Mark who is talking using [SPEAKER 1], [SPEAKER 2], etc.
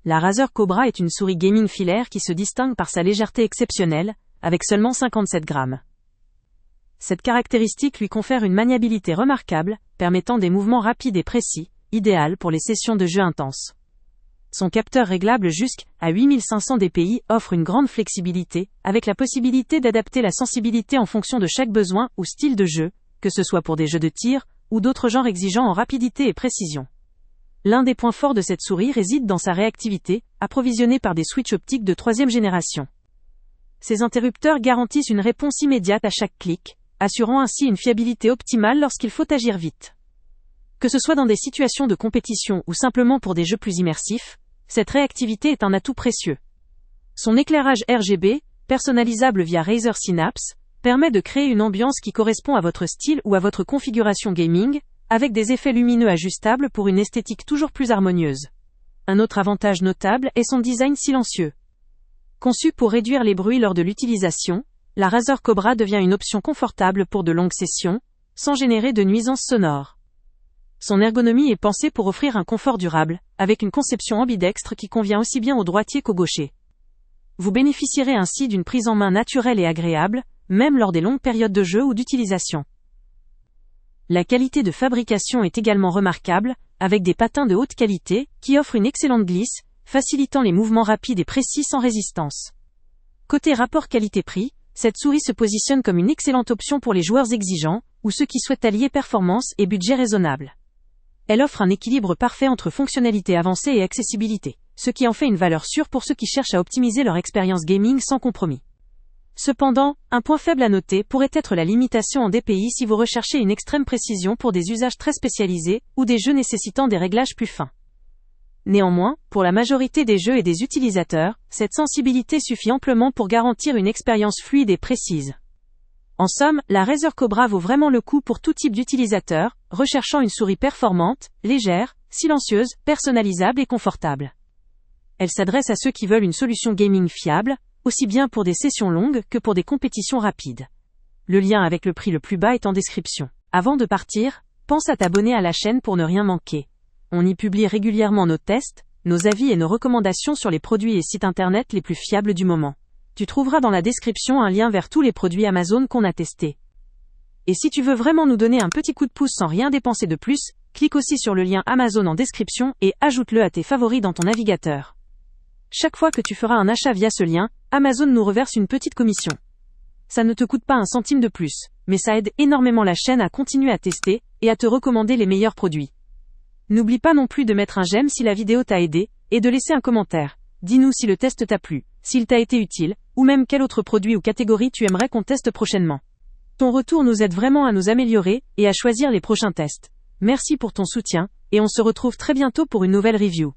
[SPEAKER 1] La Razer Cobra est une souris gaming filaire qui se distingue par sa légèreté exceptionnelle, avec seulement 57 grammes. Cette caractéristique lui confère une maniabilité remarquable, permettant des mouvements rapides et précis, idéal pour les sessions de jeu intenses. Son capteur réglable jusqu'à 8500 dpi offre une grande flexibilité, avec la possibilité d'adapter la sensibilité en fonction de chaque besoin ou style de jeu, que ce soit pour des jeux de tir, ou d'autres genres exigeants en rapidité et précision. L'un des points forts de cette souris réside dans sa réactivité, approvisionnée par des switches optiques de 3e génération. Ces interrupteurs garantissent une réponse immédiate à chaque clic, assurant ainsi une fiabilité optimale lorsqu'il faut agir vite. Que ce soit dans des situations de compétition ou simplement pour des jeux plus immersifs, cette réactivité est un atout précieux. Son éclairage RGB, personnalisable via Razer Synapse, permet de créer une ambiance qui correspond à votre style ou à votre configuration gaming, avec des effets lumineux ajustables pour une esthétique toujours plus harmonieuse. Un autre avantage notable est son design silencieux. Conçue pour réduire les bruits lors de l'utilisation, la Razer Cobra devient une option confortable pour de longues sessions, sans générer de nuisances sonores. Son ergonomie est pensée pour offrir un confort durable, avec une conception ambidextre qui convient aussi bien aux droitiers qu'aux gauchers. Vous bénéficierez ainsi d'une prise en main naturelle et agréable, même lors des longues périodes de jeu ou d'utilisation. La qualité de fabrication est également remarquable, avec des patins de haute qualité, qui offrent une excellente glisse, facilitant les mouvements rapides et précis sans résistance. Côté rapport qualité-prix, cette souris se positionne comme une excellente option pour les joueurs exigeants, ou ceux qui souhaitent allier performance et budget raisonnable. Elle offre un équilibre parfait entre fonctionnalité avancée et accessibilité, ce qui en fait une valeur sûre pour ceux qui cherchent à optimiser leur expérience gaming sans compromis. Cependant, un point faible à noter pourrait être la limitation en dpi si vous recherchez une extrême précision pour des usages très spécialisés ou des jeux nécessitant des réglages plus fins. Néanmoins, pour la majorité des jeux et des utilisateurs, cette sensibilité suffit amplement pour garantir une expérience fluide et précise. En somme, la Razer Cobra vaut vraiment le coup pour tout type d'utilisateur, recherchant une souris performante, légère, silencieuse, personnalisable et confortable. Elle s'adresse à ceux qui veulent une solution gaming fiable, aussi bien pour des sessions longues que pour des compétitions rapides. Le lien avec le prix le plus bas est en description. Avant de partir, pense à t'abonner à la chaîne pour ne rien manquer. On y publie régulièrement nos tests, nos avis et nos recommandations sur les produits et sites internet les plus fiables du moment. Tu trouveras dans la description un lien vers tous les produits Amazon qu'on a testés. Et si tu veux vraiment nous donner un petit coup de pouce sans rien dépenser de plus, clique aussi sur le lien Amazon en description et ajoute-le à tes favoris dans ton navigateur. Chaque fois que tu feras un achat via ce lien, Amazon nous reverse une petite commission. Ça ne te coûte pas un centime de plus, mais ça aide énormément la chaîne à continuer à tester et à te recommander les meilleurs produits. N'oublie pas non plus de mettre un j'aime si la vidéo t'a aidé, et de laisser un commentaire. Dis-nous si le test t'a plu, s'il t'a été utile, ou même quel autre produit ou catégorie tu aimerais qu'on teste prochainement. Ton retour nous aide vraiment à nous améliorer et à choisir les prochains tests. Merci pour ton soutien, et on se retrouve très bientôt pour une nouvelle review.